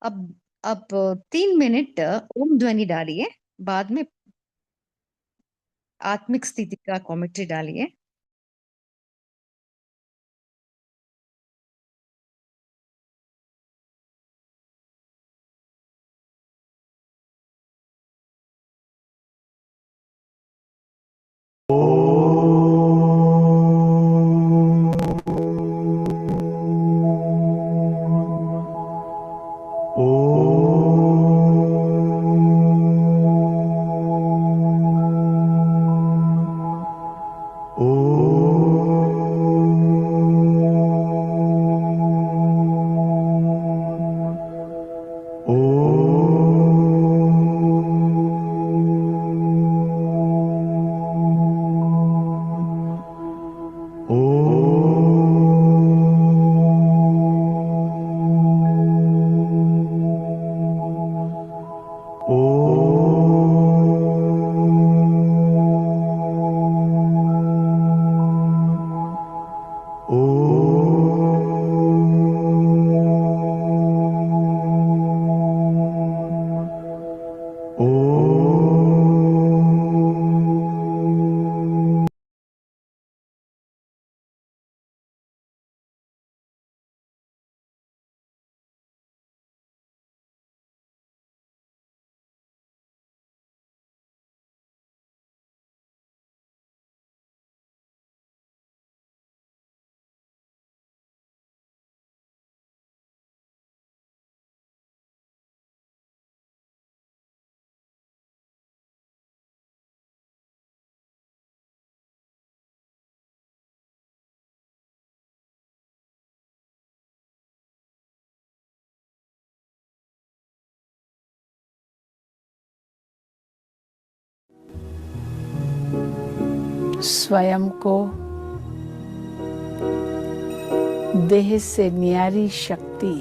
अब अब 3 मिनट ओम ध्वनि डालिए, बाद में आत्मिक स्थिति का कमेंट्री डालिए। स्वयं को देह से न्यारी शक्ति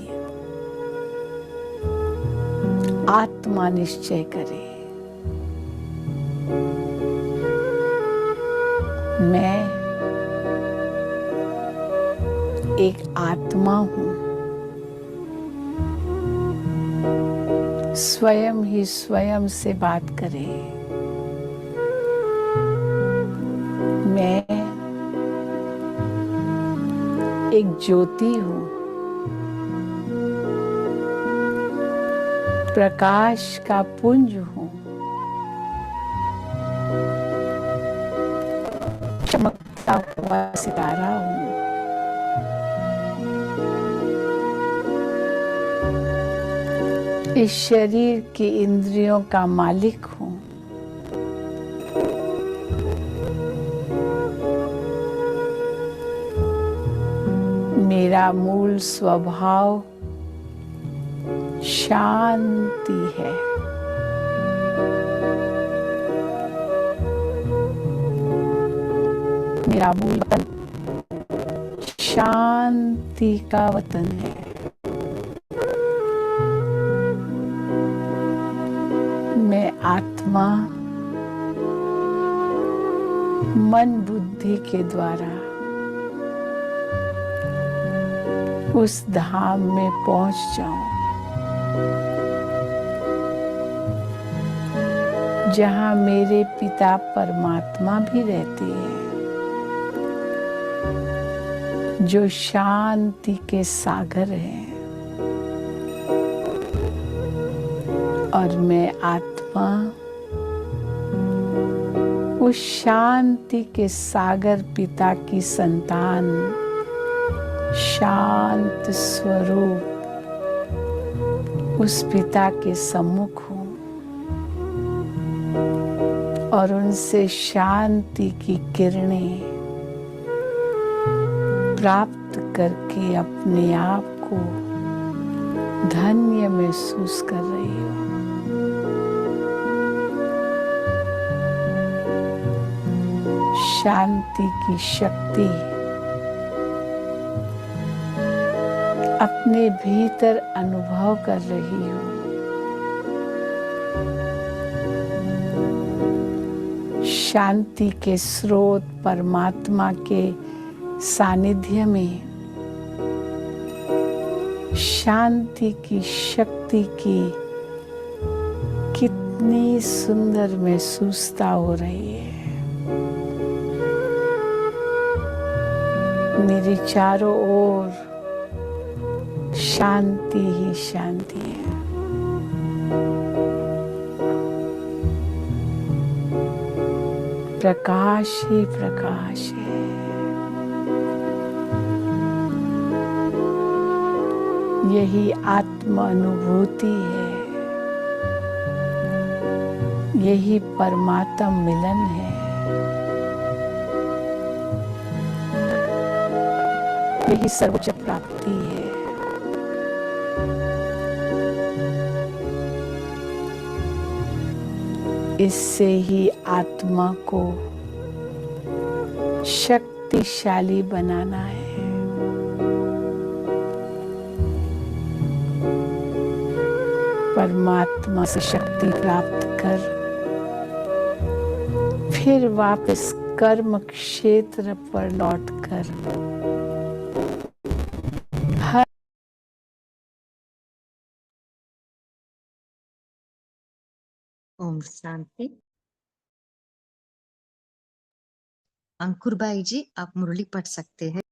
आत्मा निश्चय करे। मैं एक आत्मा हूं। स्वयं ही स्वयं से बात करे। मैं एक ज्योति हूं, प्रकाश का पुंज हूं, चमकता हुआ सितारा हूं। इस शरीर की इंद्रियों का मालिक हूं। मेरा मूल स्वभाव शांति है। मेरा मूल वतन शांति का वतन है। मैं आत्मा मन बुद्धि के द्वारा उस धाम में पहुंच जाऊं जहां मेरे पिता परमात्मा भी रहते हैं, जो शांति के सागर हैं। और मैं आत्मा उस शांति के सागर पिता की संतान, शांत स्वरूप उस पिता के सम्मुख हूं और उनसे शांति की किरणें प्राप्त करके अपने आप को धन्य महसूस कर रही हूं। शांति की शक्ति अपने भीतर अनुभव कर रही हूं। शांति के स्रोत परमात्मा के सानिध्य में शांति की शक्ति की कितनी सुंदर महसूसता हो रही है। मेरे चारों ओर शांति ही शांति है। प्रकाश ही प्रकाश है। यही आत्म अनुभूति है। यही परमात्म मिलन है। यही सर्वोच्च प्राप्ति है। इससे ही आत्मा को शक्तिशाली बनाना है। परमात्मा से शक्ति प्राप्त कर फिर वापस कर्म क्षेत्र पर लौटकर हर ओम शांति। अंकुर भाई जी, आप मुरली पढ़ सकते हैं।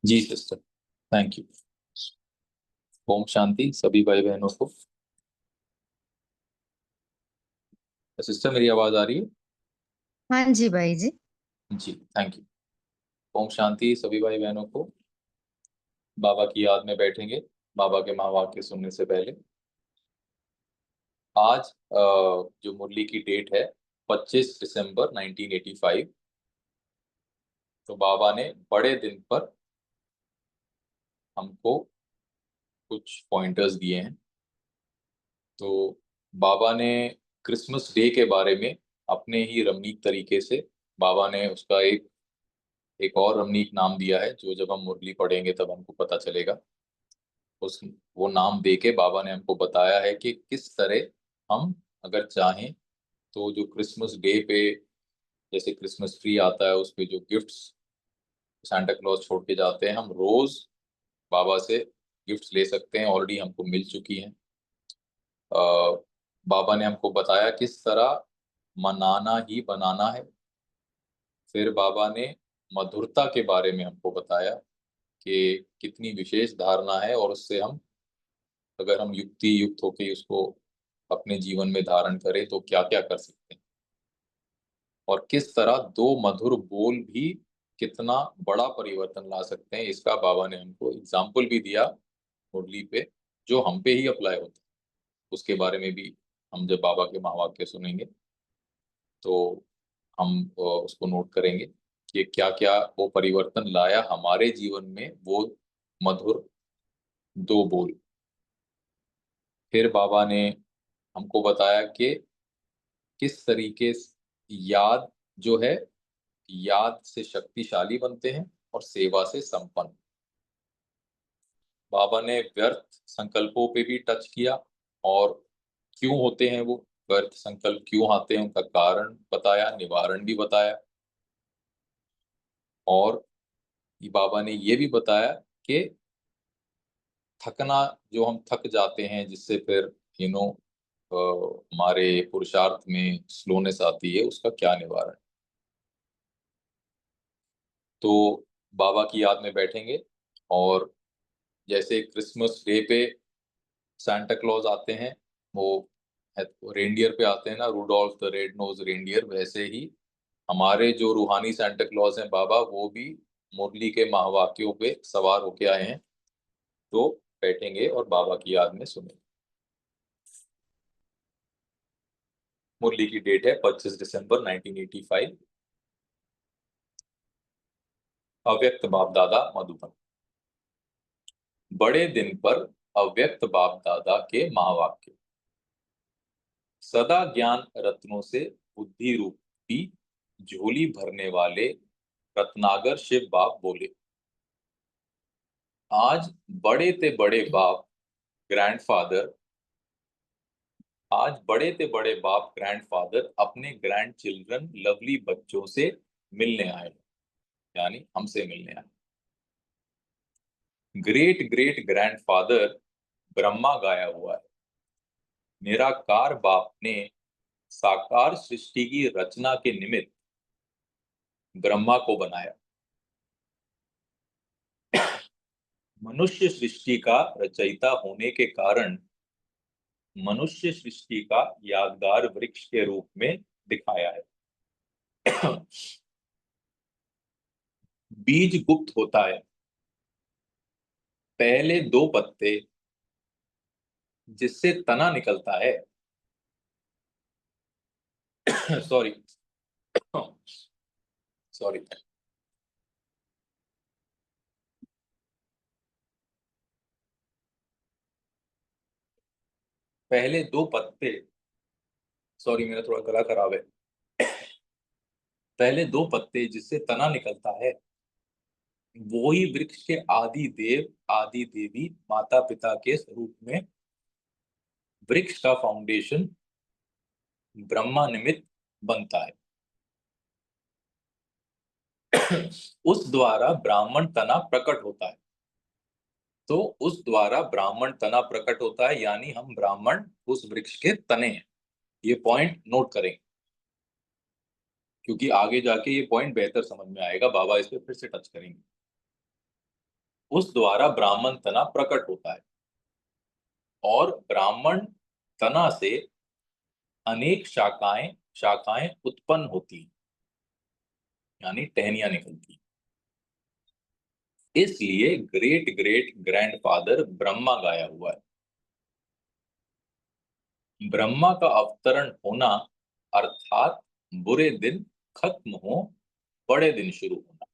जी sister, thank you. Om Shanti सभी भाई बहनों को। सिस्टर मेरी आवाज आ रही है? हाँ जी भाई जी। जी थैंक यू। ओम शांति सभी भाई बहनों को। बाबा की याद में बैठेंगे बाबा के महावाक्य सुनने से पहले। आज जो मुरली की डेट है 25 दिसंबर 1985। तो बाबा ने बड़े दिन पर हमको कुछ पॉइंटर्स दिए हैं। तो बाबा ने क्रिसमस डे के बारे में अपने ही रमणीक तरीके से बाबा ने उसका एक और रमणीक नाम दिया है, जो जब हम मुरली पढ़ेंगे तब हमको पता चलेगा। उस वो नाम दे के बाबा ने हमको बताया है कि किस तरह हम अगर चाहें तो जो क्रिसमस डे पे जैसे क्रिसमस ट्री आता है उस पे जो गिफ्ट्स सांता क्लॉज छोड़ के जाते हैं, हम रोज बाबा से गिफ्ट्स ले सकते हैं। ऑलरेडी हमको मिल चुकी हैं। बाबा ने हमको बताया किस तरह मनाना ही बनाना है। फिर बाबा ने मधुरता के बारे में हमको बताया कि कितनी विशेष धारणा है और उससे हम अगर हम युक्ति युक्त होकर उसको अपने जीवन में धारण करें तो क्या क्या कर सकते हैं। और किस तरह दो मधुर बोल भी कितना बड़ा परिवर्तन ला सकते हैं, इसका बाबा ने हमको एग्जाम्पल भी दिया मुरली पे, जो हम पे ही अप्लाई होता है। उसके बारे में भी हम जब बाबा के महावाक्य सुनेंगे तो हम उसको नोट करेंगे कि क्या क्या वो परिवर्तन लाया हमारे जीवन में, वो मधुर दो बोल। फिर बाबा ने हमको बताया कि किस तरीके से याद जो है, याद से शक्तिशाली बनते हैं और सेवा से संपन्न। बाबा ने व्यर्थ संकल्पों पे भी टच किया और क्यों होते हैं वो व्यर्थ संकल्प, क्यों आते हैं उनका कारण बताया, निवारण भी बताया। और बाबा ने ये भी बताया कि थकना, जो हम थक जाते हैं जिससे फिर यू नो हमारे पुरुषार्थ में स्लोनेस आती है, उसका क्या निवारण। तो बाबा की याद में बैठेंगे और जैसे क्रिसमस डे पे सांता क्लॉज आते हैं, वो रेनडियर पे आते हैं ना, Rudolph the red nose reindeer, वैसे ही हमारे जो रूहानी सांता क्लॉज हैं बाबा, वो भी मुरली के महावाक्यों पे सवार होके आए हैं। तो बैठेंगे और बाबा की याद में सुनेंगे। मुरली की डेट है 25 दिसंबर 1985। अव्यक्त बाप दादा मधुबन। बड़े दिन पर अव्यक्त बाप दादा के महावाक्य। सदा ज्ञान रत्नों से बुद्धि रूपी झोली भरने वाले रत्नागर शिव बाप बोले, आज बड़े ते बड़े बाप ग्रैंडफादर आज बड़े ते बड़े बाप ग्रैंडफादर अपने ग्रैंड चिल्ड्रन लवली बच्चों से मिलने आए। यानी हमसे मिलने आए। ग्रेट ग्रेट ग्रैंडफादर ब्रह्मा गाया हुआ है। निराकार बाप ने साकार सृष्टि की रचना के निमित्त ब्रह्मा को बनाया। मनुष्य सृष्टि का रचयिता होने के कारण मनुष्य सृष्टि का यादगार वृक्ष के रूप में दिखाया है। बीज गुप्त होता है। पहले दो पत्ते जिससे तना निकलता है सॉरी सॉरी पहले दो पत्ते सॉरी मेरा थोड़ा गला खराब है। पहले दो पत्ते जिससे तना निकलता है वो ही वृक्ष के आदि देव आदि देवी माता पिता के स्वरूप में वृक्ष का फाउंडेशन ब्रह्मा निमित्त बनता है। उस द्वारा ब्राह्मण तना प्रकट होता है। तो उस द्वारा ब्राह्मण तना प्रकट होता है, यानी हम ब्राह्मण उस वृक्ष के तने हैं। ये पॉइंट नोट करें, क्योंकि आगे जाके ये पॉइंट बेहतर समझ में आएगा। बाबा इस पे फिर से टच करेंगे। उस द्वारा ब्राह्मण तना प्रकट होता है और ब्राह्मण तना से अनेक शाखाएं शाखाएं उत्पन्न होती हैं, यानी टहनियां निकलती। इसलिए ग्रेट ग्रेट ग्रैंडफादर ब्रह्मा गाया हुआ है। ब्रह्मा का अवतरण होना अर्थात बुरे दिन खत्म हो, बड़े दिन शुरू होना।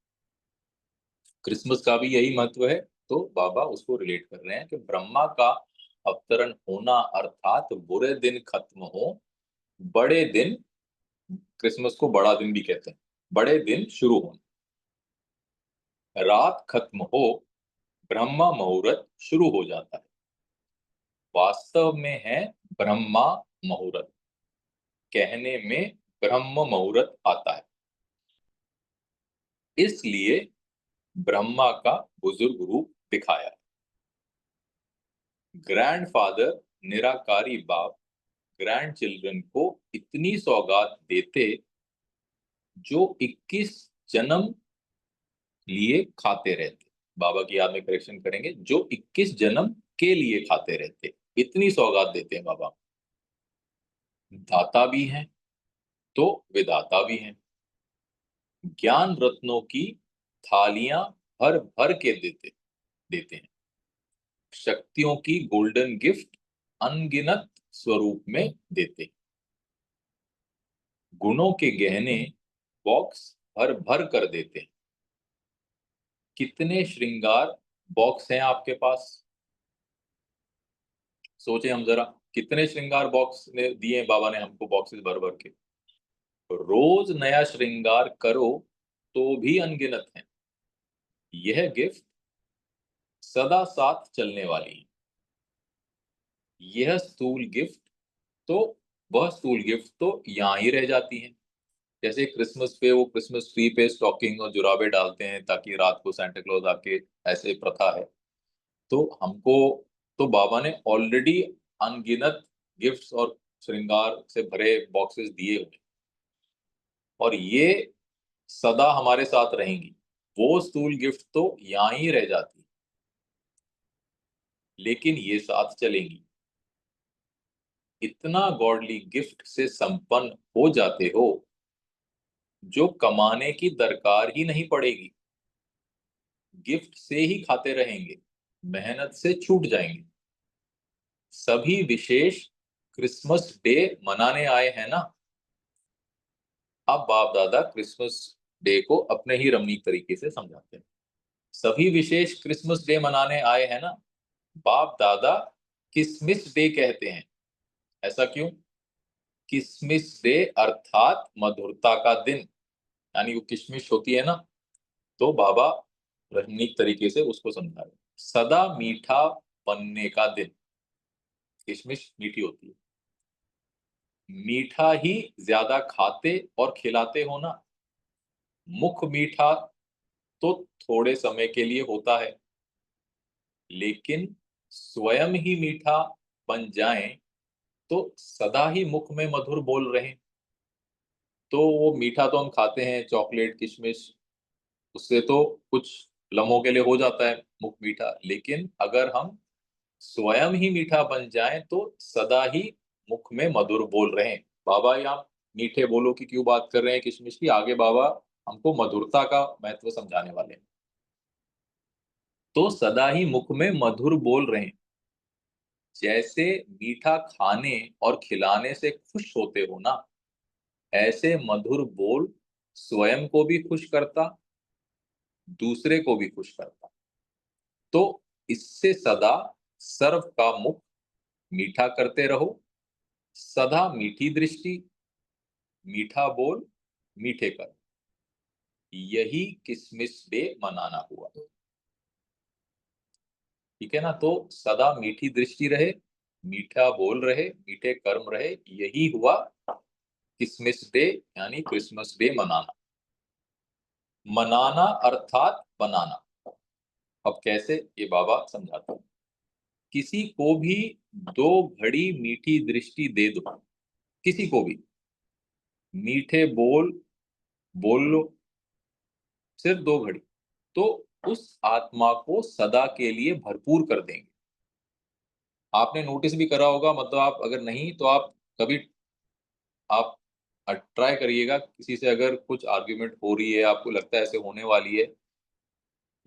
क्रिसमस का भी यही महत्व है। तो बाबा उसको रिलेट कर रहे हैं कि ब्रह्मा का अवतरण होना अर्थात बुरे दिन खत्म हो, बड़े दिन, क्रिसमस को बड़ा दिन भी कहते हैं, बड़े दिन शुरू होना। रात खत्म हो, ब्रह्मा मुहूर्त शुरू हो जाता है। वास्तव में है ब्रह्मा मुहूर्त, कहने में ब्रह्म मुहूर्त आता है। इसलिए ब्रह्मा का बुजुर्ग रूप दिखाया है। ग्रैंडफादर निराकारी बाप ग्रैंड चिल्ड्रन को इतनी सौगात देते जो 21 जन्म लिए खाते रहते। बाबा की याद में करेक्शन करेंगे, जो 21 जन्म के लिए खाते रहते, इतनी सौगात देते हैं बाबा। दाता भी हैं तो विदाता भी हैं। ज्ञान रत्नों की थालियां भर भर के देते देते हैं। शक्तियों की गोल्डन गिफ्ट अनगिनत स्वरूप में देते। गुणों के गहने बॉक्स भर भर कर देते। कितने श्रृंगार बॉक्स हैं आपके पास? सोचे हम जरा, कितने श्रृंगार बॉक्स ने दिए बाबा ने हमको, बॉक्सेस भर भर के। रोज नया श्रृंगार करो तो भी अनगिनत है। यह गिफ्ट सदा साथ चलने वाली है। यह स्थूल गिफ्ट तो वह स्थूल गिफ्ट तो यहाँ ही रह जाती है। जैसे क्रिसमस पे वो क्रिसमस ट्री पे स्टॉकिंग और जुराबे डालते हैं ताकि रात को सांता क्लॉज आके, ऐसे प्रथा है। तो हमको, तो बाबा ने ऑलरेडी अनगिनत गिफ्ट्स और श्रृंगार से भरे बॉक्सेस दिए हुए, और ये सदा हमारे साथ रहेंगी। वो स्थूल गिफ्ट तो यहाँ ही रह जाती, लेकिन ये साथ चलेंगी। इतना गॉडली गिफ्ट से संपन्न हो जाते हो जो कमाने की दरकार ही नहीं पड़ेगी। गिफ्ट से ही खाते रहेंगे, मेहनत से छूट जाएंगे। सभी विशेष क्रिसमस डे मनाने आए हैं ना। अब बाप दादा क्रिसमस डे को अपने ही रमणीक तरीके से समझाते हैं। सभी विशेष क्रिसमस डे मनाने आए हैं ना। बाप दादा किसमिस डे कहते हैं। ऐसा क्यों? किसमिस डे अर्थात मधुरता का दिन, यानी वो किशमिश होती है ना, तो बाबा रमणीक तरीके से उसको समझा रहे। सदा मीठा बनने का दिन। किशमिश मीठी होती है। मीठा ही ज्यादा खाते और खिलाते हो ना। मुख मीठा तो थोड़े समय के लिए होता है, लेकिन स्वयं ही मीठा बन जाएं तो सदा ही मुख में मधुर बोल रहे। तो वो मीठा तो हम खाते हैं, चॉकलेट, किशमिश, उससे तो कुछ लम्हों के लिए हो जाता है मुख मीठा, लेकिन अगर हम स्वयं ही मीठा बन जाएं तो सदा ही मुख में मधुर बोल रहे हैं। बाबा यहाँ मीठे बोलो की क्यों बात कर रहे हैं किशमिश की? आगे बाबा हमको मधुरता का महत्व समझाने वाले हैं। तो सदा ही मुख में मधुर बोल रहे हैं। जैसे मीठा खाने और खिलाने से खुश होते हो ना, ऐसे मधुर बोल स्वयं को भी खुश करता, दूसरे को भी खुश करता। तो इससे सदा सर्व का मुख मीठा करते रहो, सदा मीठी दृष्टि, मीठा बोल, मीठे कर। यही किसमिस डे मनाना हुआ। ठीक है ना? तो सदा मीठी दृष्टि रहे, मीठा बोल रहे, मीठे कर्म रहे, यही हुआ किसमिस डे यानी क्रिसमस डे मनाना। मनाना अर्थात बनाना। अब कैसे, ये बाबा समझाते हैं। किसी को भी 2 घड़ी मीठी दृष्टि दे दो, किसी को भी मीठे बोल बोल लो, सिर्फ 2 घड़ी, तो उस आत्मा को सदा के लिए भरपूर कर देंगे। आपने नोटिस भी करा होगा, मतलब आप अगर नहीं तो आप कभी आप ट्राई करिएगा, किसी से अगर कुछ आर्ग्यूमेंट हो रही है, आपको लगता है ऐसे होने वाली है,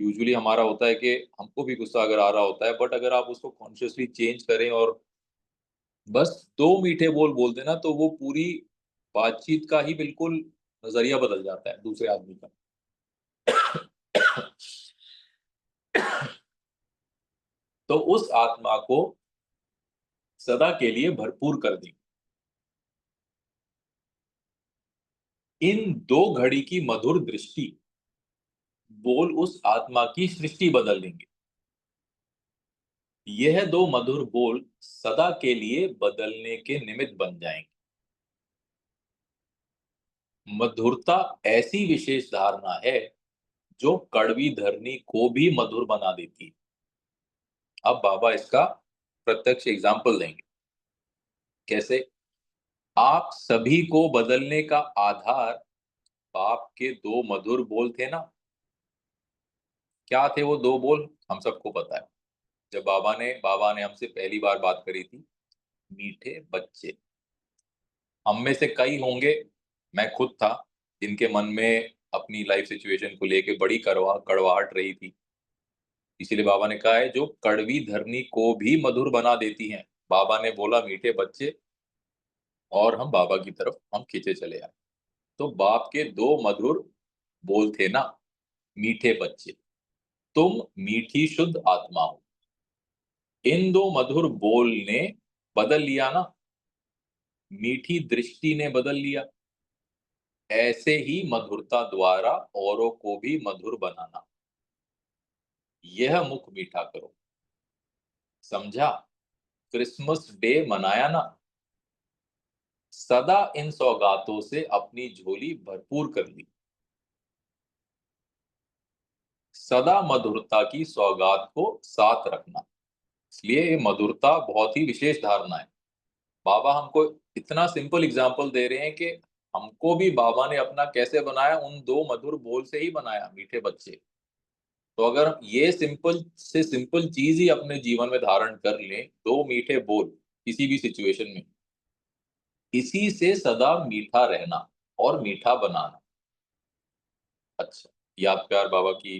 यूजुअली हमारा होता है कि हमको भी गुस्सा अगर आ रहा होता है, बट अगर आप उसको कॉन्शियसली चेंज करें और बस 2 मीठे बोल बोल देना, तो वो पूरी बातचीत का ही बिल्कुल नजरिया बदल जाता है दूसरे आदमी का। तो उस आत्मा को सदा के लिए भरपूर कर दें। इन 2 घड़ी की मधुर दृष्टि बोल उस आत्मा की सृष्टि बदल देंगे। यह 2 मधुर बोल सदा के लिए बदलने के निमित्त बन जाएंगे। मधुरता ऐसी विशेष धारणा है जो कड़वी धरनी को भी मधुर बना देती है। अब बाबा इसका प्रत्यक्ष एग्जाम्पल देंगे। कैसे? आप सभी को बदलने का आधार बाप के 2 मधुर बोल थे ना। क्या थे वो 2 बोल? हम सबको पता है। जब बाबा ने हमसे पहली बार बात करी थी, मीठे बच्चे। हम में से कई होंगे, मैं खुद था, जिनके मन में अपनी लाइफ सिचुएशन को लेके बड़ी कड़वाहट रही थी। इसीलिए बाबा ने कहा है जो कड़वी धरनी को भी मधुर बना देती हैं। बाबा ने बोला मीठे बच्चे, और हम बाबा की तरफ हम खींचे चले आए। तो बाप के 2 मधुर बोल थे ना, मीठे बच्चे, तुम मीठी शुद्ध आत्मा हो। इन 2 मधुर बोल ने बदल लिया ना, मीठी दृष्टि ने बदल लिया। ऐसे ही मधुरता द्वारा औरों को भी मधुर बनाना। यह मुख मीठा करो। समझा? क्रिसमस डे मनाया ना, सदा इन सौगातों से अपनी झोली भरपूर कर ली। सदा मधुरता की सौगात को साथ रखना। इसलिए ये मधुरता बहुत ही विशेष धारणा है। बाबा हमको इतना सिंपल एग्जाम्पल दे रहे हैं कि हमको भी बाबा ने अपना कैसे बनाया, उन 2 मधुर बोल से ही बनाया, मीठे बच्चे। तो अगर ये सिंपल से सिंपल चीज ही अपने जीवन में धारण कर लें, 2 मीठे बोल किसी भी सिचुएशन में, इसी से सदा मीठा रहना और मीठा बनाना। अच्छा, याद प्यार बाबा की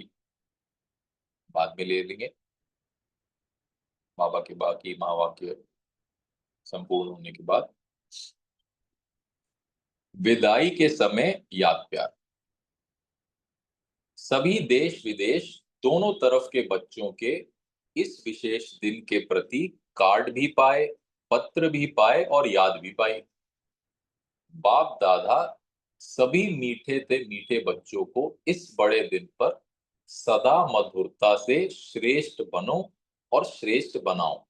बाद में ले लेंगे, बाबा के बाकी महावाक्य संपूर्ण होने के बाद। विदाई के समय याद प्यार। सभी देश विदेश दोनों तरफ के बच्चों के इस विशेष दिन के प्रति कार्ड भी पाए, पत्र भी पाए और याद भी पाई। बाप दादा सभी मीठे से मीठे बच्चों को इस बड़े दिन पर सदा मधुरता से श्रेष्ठ बनो और श्रेष्ठ बनाओ।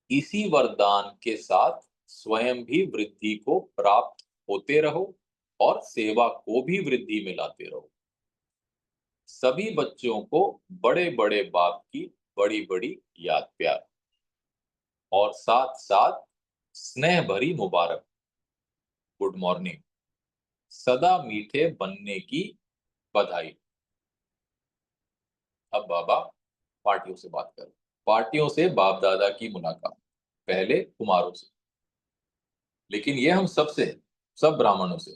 इसी वरदान के साथ स्वयं भी वृद्धि को प्राप्त होते रहो और सेवा को भी वृद्धि में लाते रहो। सभी बच्चों को बड़े बड़े बाप की बड़ी बड़ी याद प्यार और साथ साथ स्नेह भरी मुबारक, गुड मॉर्निंग, सदा मीठे बनने की बधाई। अब बाबा पार्टियों से बात करें। पार्टियों से बाप दादा की मुलाकात, पहले कुमारों से, लेकिन ये हम सबसे हैं, सब ब्राह्मणों से।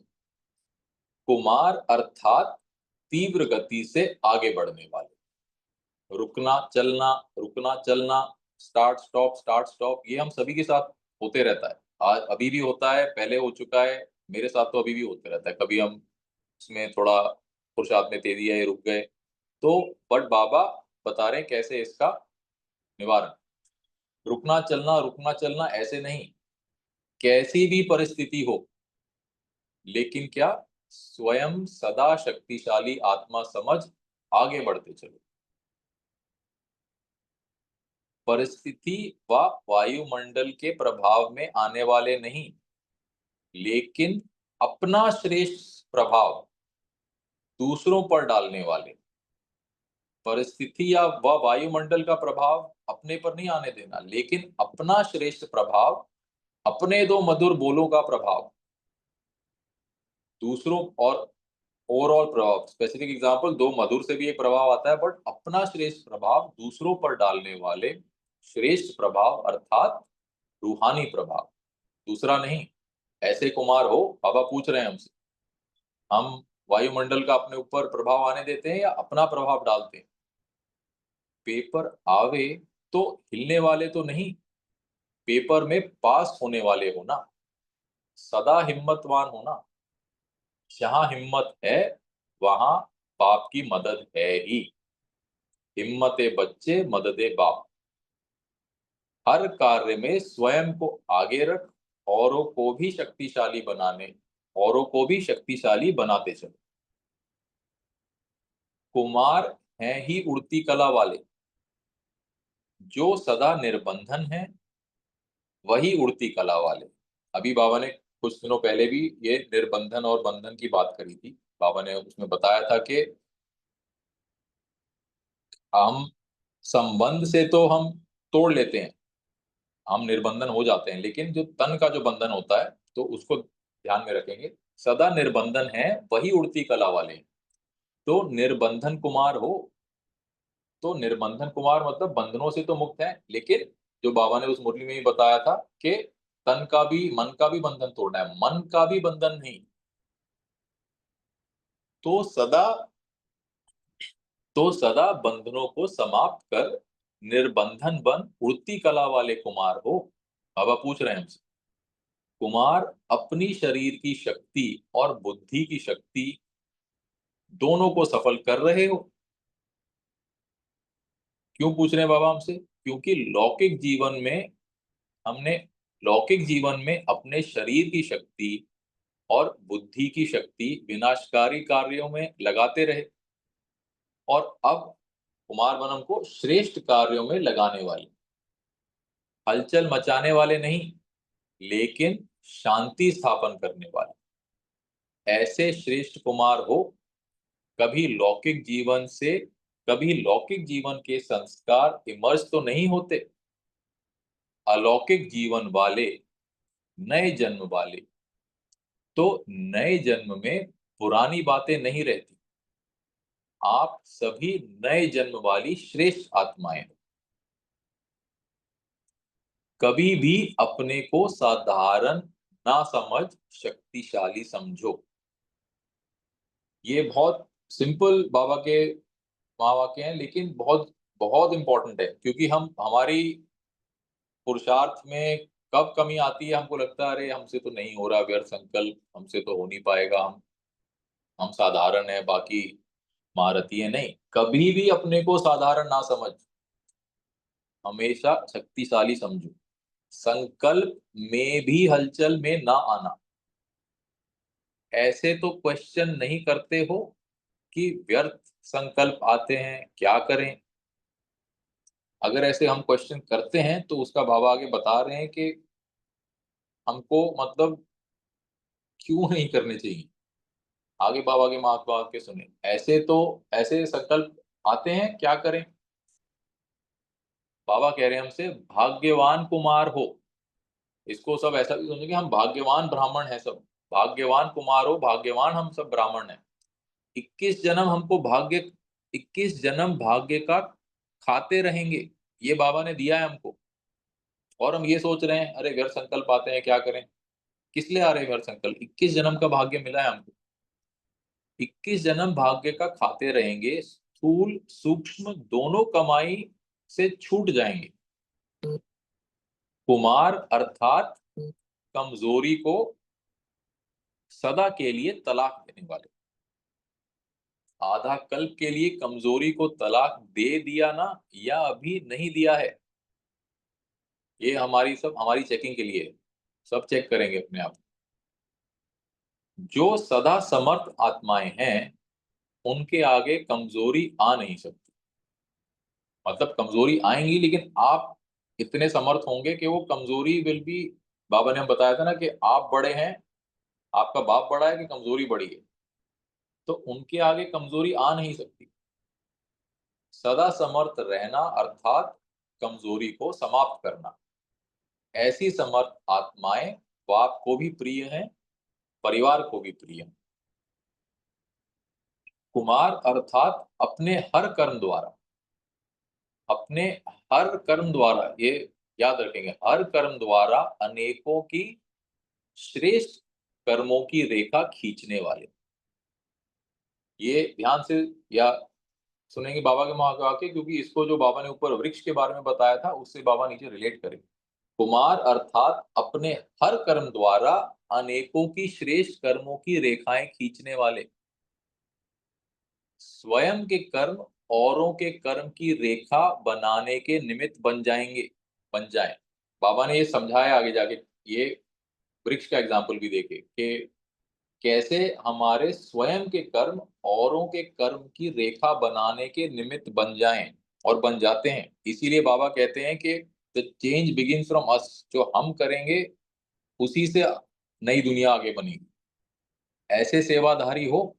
कुमार अर्थात तीव्र गति से आगे बढ़ने वाले, रुकना चलना, स्टार्ट स्टॉप, ये हम सभी के साथ होते रहता है। आज अभी भी होता है, पहले हो चुका है, मेरे साथ तो अभी भी होते रहता है। कभी हम इसमें थोड़ा पुरुषार्थ में तेजी है, रुक गए तो, बट बाबा बता रहे हैं कैसे इसका निवारण। रुकना चलना ऐसे नहीं, कैसी भी परिस्थिति हो, लेकिन क्या, स्वयं सदा शक्तिशाली आत्मा समझ आगे बढ़ते चलो। परिस्थिति व वायुमंडल के प्रभाव में आने वाले नहीं, लेकिन अपना श्रेष्ठ प्रभाव दूसरों पर डालने वाले। परिस्थिति या व वायुमंडल का प्रभाव अपने पर नहीं आने देना, लेकिन अपना श्रेष्ठ प्रभाव, अपने दो मधुर बोलों का प्रभाव दूसरों और ओवरऑल प्रभाव, स्पेसिफिक एग्जांपल, दो मधुर से भी एक प्रभाव आता है, बट अपना श्रेष्ठ प्रभाव दूसरों पर डालने वाले श्रेष्ठ प्रभाव अर्थात रूहानी प्रभाव, दूसरा नहीं। ऐसे कुमार हो, बाबा पूछ रहे हैं हमसे, हम वायुमंडल का अपने ऊपर प्रभाव आने देते हैं या अपना प्रभाव डालते हैं? पेपर आवे तो हिलने वाले तो नहीं, पेपर में पास होने वाले हो ना, सदा हिम्मतवान होना। जहां हिम्मत है वहां बाप की मदद है ही। हिम्मते बच्चे मददे बाप। हर कार्य में स्वयं को आगे रख, औरों को भी शक्तिशाली बनाने, औरों को भी शक्तिशाली बनाते चलो। कुमार हैं ही उड़ती कला वाले, जो सदा निर्बंधन है वही उड़ती कला वाले। अभी बाबा ने कुछ दिनों पहले भी ये निर्बंधन और बंधन की बात करी थी। बाबा ने उसमें बताया था कि हम संबंध से तो हम तोड़ लेते हैं, हम निर्बंधन हो जाते हैं, लेकिन जो तन का जो बंधन होता है तो उसको ध्यान में रखेंगे। सदा निर्बंधन है वही उड़ती कला वाले। तो निर्बंधन कुमार हो, तो निर्बंधन कुमार मतलब बंधनों से तो मुक्त है, लेकिन जो बाबा ने उस मुरली में ही बताया था कि तन का भी मन का भी बंधन तोड़ना है, मन का भी बंधन नहीं। तो सदा सदा बंधनों को समाप्त कर निर्बंधन बन उड़ती कला वाले कुमार हो। बाबा पूछ रहे हैं हमसे, कुमार अपनी शरीर की शक्ति और बुद्धि की शक्ति दोनों को सफल कर रहे हो? क्यों पूछ रहे हैं बाबा हमसे? क्योंकि हमने लौकिक जीवन में अपने शरीर की शक्ति और बुद्धि की शक्ति विनाशकारी कार्यों में लगाते रहे, और अब कुमार बनम को श्रेष्ठ कार्यों में लगाने वाले, हलचल मचाने वाले नहीं, लेकिन शांति स्थापन करने वाले ऐसे श्रेष्ठ कुमार हो। कभी लौकिक जीवन से, कभी लौकिक जीवन के संस्कार इमर्ज तो नहीं होते। अलौकिक जीवन वाले, नए जन्म वाले, तो नए जन्म में पुरानी बातें नहीं रहती। आप सभी नए जन्म वाली श्रेष्ठ आत्माएं हो। कभी भी अपने को साधारण ना समझ, शक्तिशाली समझो। ये बहुत सिंपल बाबा के महावाक्य हैं, लेकिन बहुत बहुत इंपॉर्टेंट है, क्योंकि हम हमारी पुरुषार्थ में कब कमी आती है, हमको लगता है अरे हमसे तो नहीं हो रहा, व्यर्थ संकल्प, हमसे तो हो नहीं पाएगा, हम साधारण है, बाकी महारथी है। नहीं, कभी भी अपने को साधारण ना समझ, हमेशा शक्तिशाली समझो। संकल्प में भी हलचल में ना आना। ऐसे तो क्वेश्चन नहीं करते हो कि व्यर्थ संकल्प आते हैं, क्या करें? अगर ऐसे हम क्वेश्चन करते हैं तो उसका बाबा आगे बता रहे हैं कि हमको मतलब क्यों नहीं करने चाहिए। आगे बाबा के महावाक्य सुने। ऐसे संकल्प आते हैं, क्या करें? बाबा कह रहे हैं हमसे, भाग्यवान कुमार हो। इसको सब ऐसा भी समझे कि हम भाग्यवान ब्राह्मण हैं सब। भाग्यवान कुमार हो, भाग्यवान हम सब ब्राह्मण हैं। 21 जन्म हमको भाग्य, 21 जन्म भाग्य का खाते रहेंगे, ये बाबा ने दिया है हमको। और हम ये सोच रहे हैं, अरे घर संकल्प आते हैं, क्या करें? किस लिए आ रहे हैं घर संकल्प? 21 जन्म का भाग्य मिला है हमको। 21 जन्म भाग्य का खाते रहेंगे, स्थूल सूक्ष्म दोनों कमाई से छूट जाएंगे। कुमार अर्थात कमजोरी को सदा के लिए तलाक देने वाले। आधा कल्प के लिए कमजोरी को तलाक दे दिया ना, या अभी नहीं दिया है, ये हमारी चेकिंग के लिए है। सब चेक करेंगे अपने आप। जो सदा समर्थ आत्माएं हैं, उनके आगे कमजोरी आ नहीं सकती। मतलब कमजोरी आएंगी, लेकिन आप इतने समर्थ होंगे कि वो कमजोरी विल बी, बाबा ने हम बताया था ना कि आप बड़े हैं, आपका बाप बड़ा है कि कमजोरी बड़ी है, तो उनके आगे कमजोरी आ नहीं सकती। सदा समर्थ रहना अर्थात कमजोरी को समाप्त करना। ऐसी समर्थ आत्माएं बाप को भी प्रिय हैं, परिवार को भी प्रिय हैं। कुमार अर्थात अपने हर कर्म द्वारा, अपने हर कर्म द्वारा, ये याद रखेंगे, हर कर्म द्वारा अनेकों की श्रेष्ठ कर्मों की रेखा खींचने वाले। ये ध्यान से या सुनेंगे बाबा के महावाक्य, क्योंकि इसको जो बाबा ने ऊपर वृक्ष के बारे में बताया था, उससे बाबा नीचे रिलेट करेंगे। कुमार अर्थात अपने हर कर्म द्वारा अनेकों की श्रेष्ठ कर्मों की रेखाएं खींचने वाले। स्वयं के कर्म औरों के कर्म की रेखा बनाने के निमित्त बन जाएं। बाबा ने ये समझाया आगे जाके, ये वृक्ष का एग्जाम्पल भी देखे कि कैसे हमारे स्वयं के कर्म औरों के कर्म की रेखा बनाने के निमित्त बन जाएं, और बन जाते हैं। इसीलिए बाबा कहते हैं कि the change begin from us. जो हम करेंगे उसी से नई दुनिया आगे बनेगी। ऐसे सेवाधारी हो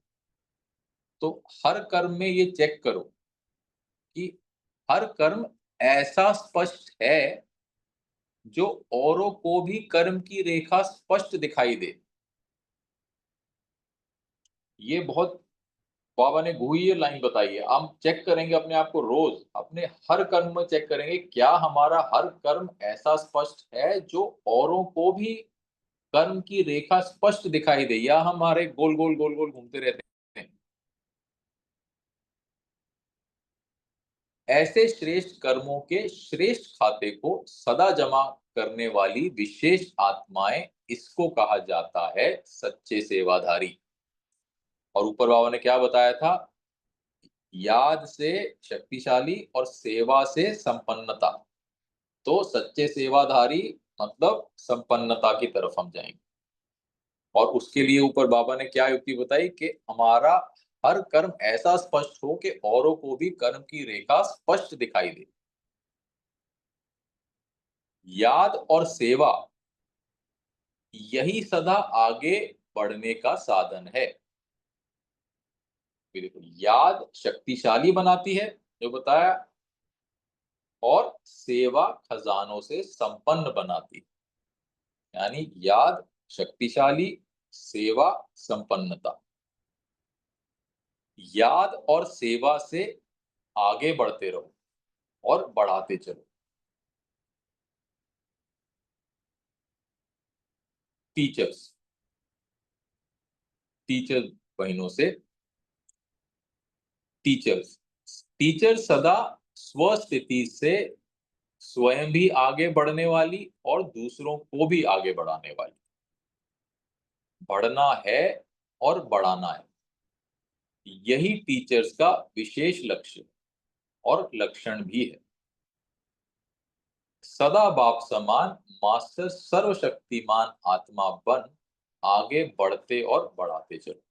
तो हर कर्म में ये चेक करो कि हर कर्म ऐसा स्पष्ट है जो औरों को भी कर्म की रेखा स्पष्ट दिखाई दे। ये बहुत बाबा ने गुही ये लाइन बताई है। हम चेक करेंगे अपने आप को, रोज अपने हर कर्म में चेक करेंगे, क्या हमारा हर कर्म ऐसा स्पष्ट है जो औरों को भी कर्म की रेखा स्पष्ट दिखाई दे, या हमारे गोल गोल गोल गोल घूमते रहते हैं। ऐसे श्रेष्ठ कर्मों के श्रेष्ठ खाते को सदा जमा करने वाली विशेष आत्माएं, इसको कहा जाता है सच्चे सेवाधारी। और ऊपर बाबा ने क्या बताया था? याद से शक्तिशाली और सेवा से संपन्नता। तो सच्चे सेवाधारी मतलब संपन्नता की तरफ हम जाएंगे। और उसके लिए ऊपर बाबा ने क्या युक्ति बताई कि हमारा हर कर्म ऐसा स्पष्ट हो कि औरों को भी कर्म की रेखा स्पष्ट दिखाई दे। याद और सेवा, यही सदा आगे बढ़ने का साधन है। देखो, याद शक्तिशाली बनाती है जो बताया, और सेवा खजानों से संपन्न बनाती है। यानी याद शक्तिशाली, सेवा संपन्नता। याद और सेवा से आगे बढ़ते रहो और बढ़ाते चलो। टीचर्स टीचर बहनों से, टीचर्स टीचर सदा स्वस्थिति से स्वयं भी आगे बढ़ने वाली और दूसरों को भी आगे बढ़ाने वाली। बढ़ना है और बढ़ाना है, यही टीचर्स का विशेष लक्ष्य और लक्षण भी है। सदा बाप समान मास्टर सर्वशक्तिमान आत्मा बन आगे बढ़ते और बढ़ाते चलो।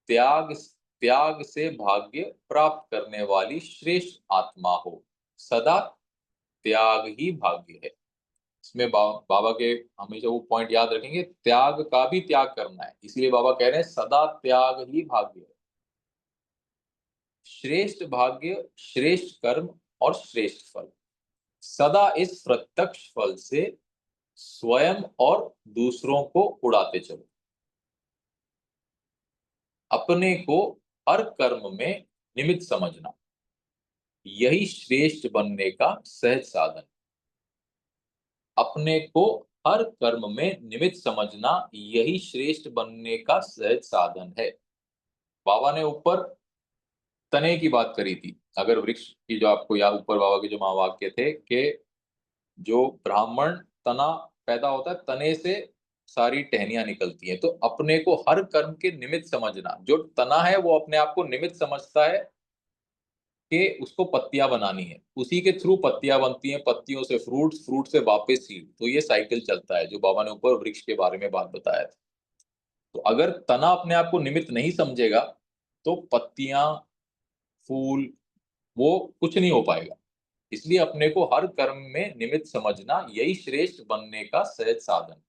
त्याग त्याग से भाग्य प्राप्त करने वाली श्रेष्ठ आत्मा हो। सदा त्याग ही भाग्य है। इसमें बाबा के हमेशा वो पॉइंट याद रखेंगे, त्याग का भी त्याग करना है। इसलिए बाबा कह रहे हैं सदा त्याग ही भाग्य है। श्रेष्ठ भाग्य, श्रेष्ठ कर्म और श्रेष्ठ फल। सदा इस प्रत्यक्ष फल से स्वयं और दूसरों को उड़ाते चलो। अपने को हर कर्म में निमित्त समझना, यही श्रेष्ठ बनने का सहज साधन। अपने को हर कर्म में निमित्त समझना, यही श्रेष्ठ बनने का सहज साधन है। बाबा ने ऊपर तने की बात करी थी। अगर वृक्ष की जो आपको या ऊपर बाबा के जो महावाक्य थे कि जो ब्राह्मण तना पैदा होता है, तने से सारी टहनियां निकलती हैं। तो अपने को हर कर्म के निमित्त समझना, जो तना है वो अपने आप को निमित्त समझता है कि उसको पत्तियां बनानी है, उसी के थ्रू पत्तियां बनती हैं, पत्तियों से फ्रूट्स, फ्रूट से वापस सीड। तो ये साइकिल चलता है जो बाबा ने ऊपर वृक्ष के बारे में बात बताया था। तो अगर तना अपने आप को निमित्त नहीं समझेगा तो पत्तियां, फूल, वो कुछ नहीं हो पाएगा। इसलिए अपने को हर कर्म में निमित्त समझना, यही श्रेष्ठ बनने का सहज साधन।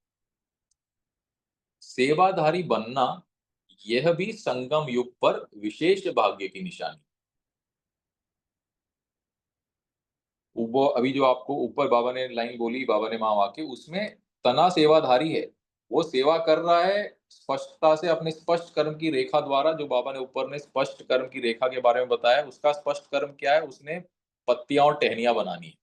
सेवाधारी बनना, यह भी संगम युग पर विशेष भाग्य की निशानी। वो अभी जो आपको ऊपर बाबा ने लाइन बोली, बाबा ने महावाक्य, उसमें तना सेवाधारी है, वो सेवा कर रहा है स्पष्टता से अपने स्पष्ट कर्म की रेखा द्वारा। जो बाबा ने ऊपर ने स्पष्ट कर्म की रेखा के बारे में बताया, उसका स्पष्ट कर्म क्या है? उसने पत्तियां और टहनियां बनानी है।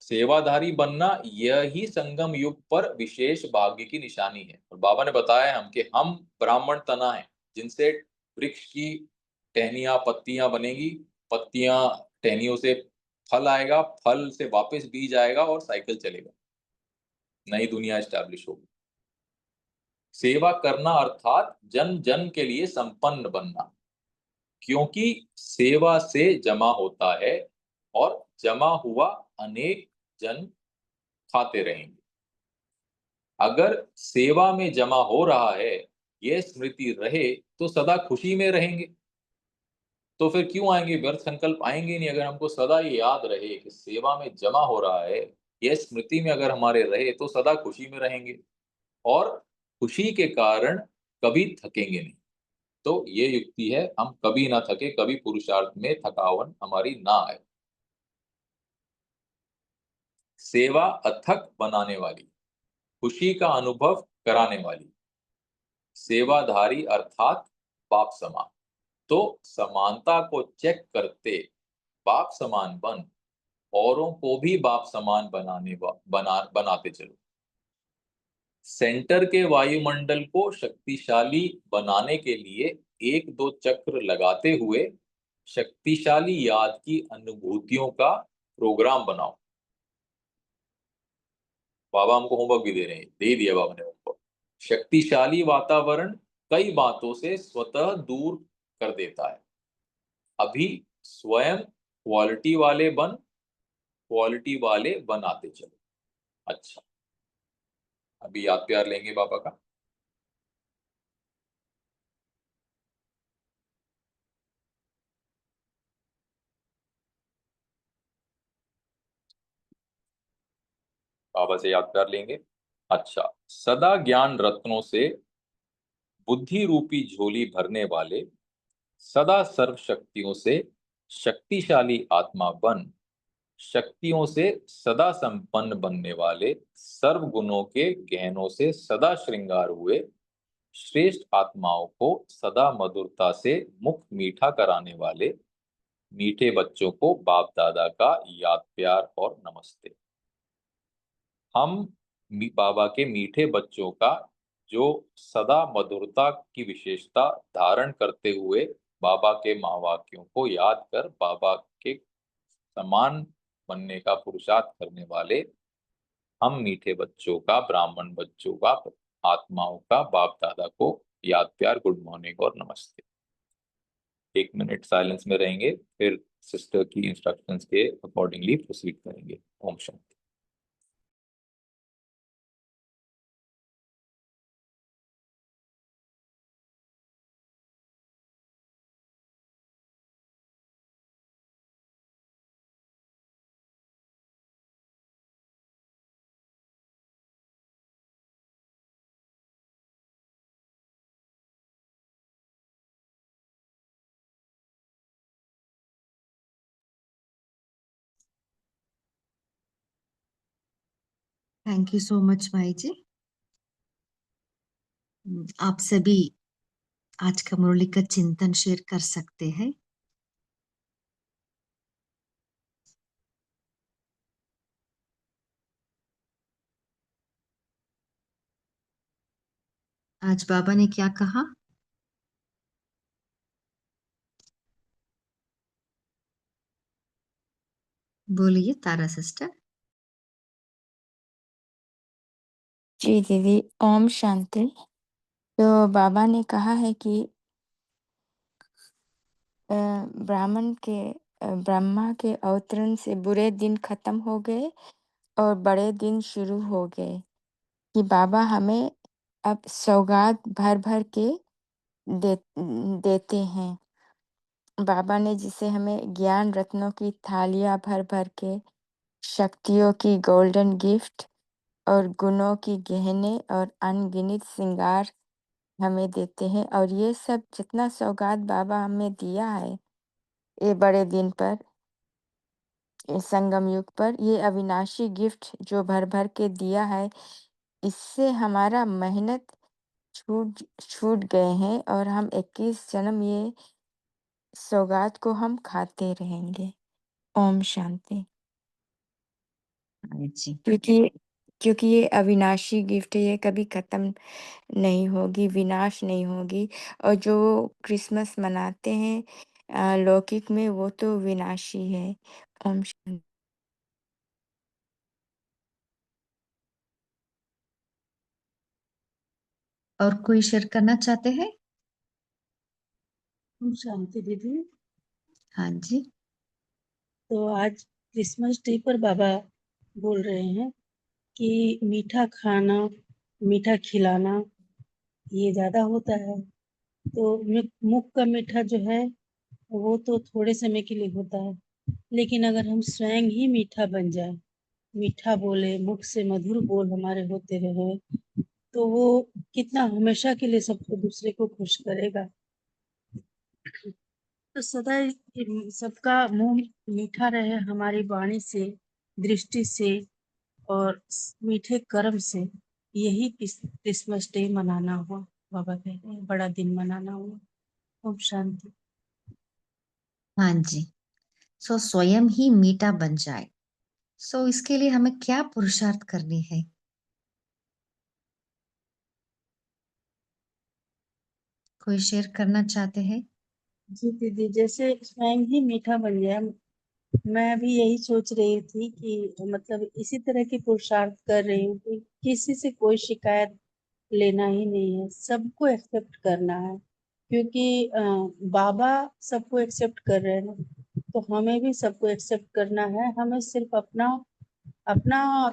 सेवाधारी बनना, यही संगम युग पर विशेष भाग्य की निशानी है। और बाबा ने बताया हम कि हम ब्राह्मण तना है, जिनसे वृक्ष की टहनियां, पत्तियां बनेगी, पत्तियां, टहनियों से फल आएगा, फल से वापस बीज आएगा और साइकिल चलेगा, नई दुनिया स्टैब्लिश होगी। सेवा करना अर्थात जन जन के लिए संपन्न बनना, क्योंकि सेवा से जमा होता है और जमा हुआ अनेक जन खाते रहेंगे। अगर सेवा में जमा हो रहा है, यह स्मृति रहे, तो सदा खुशी में रहेंगे। तो फिर क्यों आएंगे व्यर्थ संकल्प? आएंगे नहीं। अगर हमको सदा ये याद रहे कि सेवा में जमा हो रहा है, यह स्मृति में अगर हमारे रहे, तो सदा खुशी में रहेंगे और खुशी के कारण कभी थकेंगे नहीं। तो ये युक्ति है, हम कभी ना थके, कभी पुरुषार्थ में थकावन हमारी ना आए। सेवा अथक बनाने वाली, खुशी का अनुभव कराने वाली। सेवाधारी अर्थात बाप समान। तो समानता को चेक करते बाप समान बन, औरों को भी बाप समान बनाते चलो। सेंटर के वायुमंडल को शक्तिशाली बनाने के लिए एक दो चक्र लगाते हुए शक्तिशाली याद की अनुभूतियों का प्रोग्राम बनाओ। बाबा हमको होमवर्क भी दे रहे हैं, दे दिया बाबा ने होमवर्क। शक्तिशाली वातावरण कई बातों से स्वतः दूर कर देता है। अभी स्वयं क्वालिटी वाले बनाते चलो। अच्छा, अभी याद प्यार लेंगे बाबा का। बाबा से याद प्यार लेंगे। अच्छा, सदा ज्ञान रत्नों से बुद्धि रूपी झोली भरने वाले, सदा सर्व शक्तियों से शक्तिशाली आत्मा बन, शक्तियों से सदा संपन्न बनने वाले, सर्व गुणों के गहनों से सदा श्रृंगार हुए श्रेष्ठ आत्माओं को सदा मधुरता से मुख मीठा कराने वाले मीठे बच्चों को बाप दादा का याद प्यार और नमस्ते। हम बाबा के मीठे बच्चों का, जो सदा मधुरता की विशेषता धारण करते हुए बाबा के महावाक्यों को याद कर बाबा के समान बनने का पुरुषार्थ करने वाले, हम मीठे बच्चों का, ब्राह्मण बच्चों का, आत्माओं का बाप दादा को याद प्यार, गुड मॉर्निंग और नमस्ते। 1 मिनट साइलेंस में रहेंगे, फिर सिस्टर की इंस्ट्रक्शंस के अकॉर्डिंगली प्रोसीड करेंगे। Om Shanti. Thank you so much भाई जी। आप सभी आज का मुरली का चिंतन शेयर कर सकते हैं। आज बाबा ने क्या कहा? बोलिए तारा सिस्टर। जी दीदी, ओम शांति। तो बाबा ने कहा है कि ब्रह्मा के अवतरण से बुरे दिन खत्म हो गए और बड़े दिन शुरू हो गए, कि बाबा हमें अब सौगात भर भर के देते हैं। बाबा ने जिसे हमें ज्ञान रत्नों की थालियां भर भर के, शक्तियों की गोल्डन गिफ्ट और गुणों की गहने और अनगिनत श्रृंगार हमें देते हैं। और ये सब जितना सौगात बाबा हमें दिया है ये बड़े दिन पर, इस संगम युग पर, ये अविनाशी गिफ्ट जो भर भर के दिया है, इससे हमारा मेहनत छूट छूट गए हैं और हम 21 जन्म ये सौगात को हम खाते रहेंगे। ओम शांति। जी क्योंकि ये अविनाशी गिफ्ट है, ये कभी खत्म नहीं होगी, विनाश नहीं होगी। और जो क्रिसमस मनाते हैं लौकिक में, वो तो विनाशी है। ओम शांति। और कोई शेयर करना चाहते हैं? शांति दीदी। हाँ जी। तो आज क्रिसमस डे पर बाबा बोल रहे हैं कि मीठा खाना, मीठा खिलाना ये ज्यादा होता है। तो मुख का मीठा जो है वो तो थोड़े समय के लिए होता है, लेकिन अगर हम स्वयं ही मीठा बन जाए, मीठा बोले, मुख से मधुर बोल हमारे होते रहे, तो वो कितना हमेशा के लिए सबको दूसरे को खुश करेगा। तो सदा सबका मुंह मीठा रहे हमारी वाणी से, दृष्टि से और मीठे कर्म से। यही क्रिसमस डे मनाना हुआ। बाबा कहते हैं बड़ा दिन मनाना हुआ। ओम शांति। हाँ जी। सो स्वयं ही मीठा बन जाए, सो इसके लिए हमें क्या पुरुषार्थ करनी है? कोई शेयर करना चाहते हैं? जी दीदी, जैसे स्वयं ही मीठा बन गया, मैं भी यही सोच रही थी कि मतलब इसी तरह की पुरुषार्थ कर रही हूँ कि किसी से कोई शिकायत लेना ही नहीं है, सबको एक्सेप्ट करना है। क्योंकि बाबा सबको एक्सेप्ट कर रहे हैं ना, तो हमें भी सबको एक्सेप्ट करना है। हमें सिर्फ अपना अपना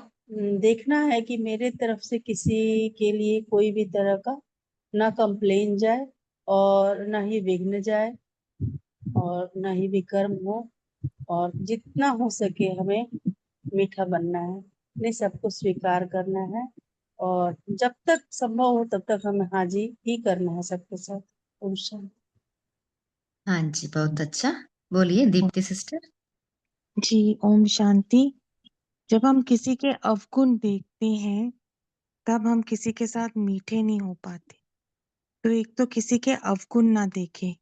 देखना है कि मेरे तरफ से किसी के लिए कोई भी तरह का ना कंप्लेन जाए और ना ही विघ्न जाए और ना ही विकर्म हो। और जितना हो सके हमें मीठा बनना है, अपने सबको स्वीकार करना है और जब तक संभव हो तब तक हमें हाजी ही करना है सबके साथ। ओम शांति। हाँ जी, बहुत अच्छा। बोलिए दीप्ति सिस्टर। जी ओम शांति। जब हम किसी के अवगुण देखते हैं तब हम किसी के साथ मीठे नहीं हो पाते। तो एक तो किसी के अवगुण ना देखें,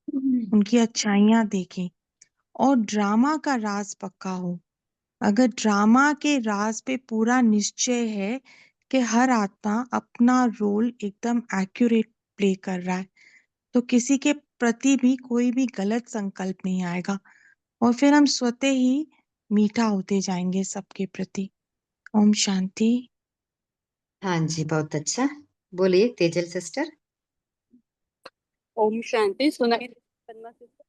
उनकी अच्छाइयां देखें। और ड्रामा का राज पक्का हो। अगर ड्रामा के राज पे पूरा निश्चय है कि हर आत्मा अपना रोल एकदम एक्यूरेट प्ले कर रहा है, तो किसी के प्रति भी कोई भी गलत संकल्प नहीं आएगा और फिर हम स्वतः ही मीठा होते जाएंगे सबके प्रति। ओम शांति। हाँ जी, बहुत अच्छा। बोलिए तेजल सिस्टर। ओम शांति। सुनाई पद्मा सिस्टर?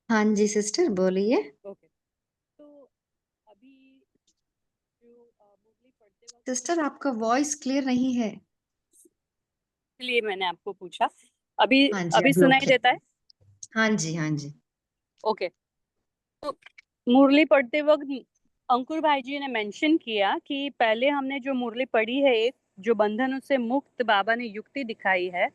हाँ जी सिस्टर, बोलिए। ओके। तो अभी जो मुरली पढ़ते वक्त सिस्टर आपका वॉइस क्लियर नहीं है। इसलिए मैंने आपको पूछा। अभी हाँ जी, अभी अभी सुनाई ओके। देता है? हाँ जी, हाँ जी। ओके। तो मुरली पढ़ते वक्त अंकुर भाई जी ने मेंशन किया कि पहले हमने जो मुरली पढ़ी है, एक जो बंधनों से मुक्त बाबा ने युक्ति दिखाई है,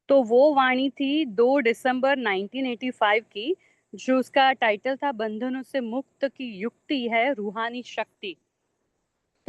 तो वो वाणी थी 2 दिसंबर 1985 की, जो उसका टाइटल था बंधनों से मुक्त की युक्ति है रूहानी शक्ति।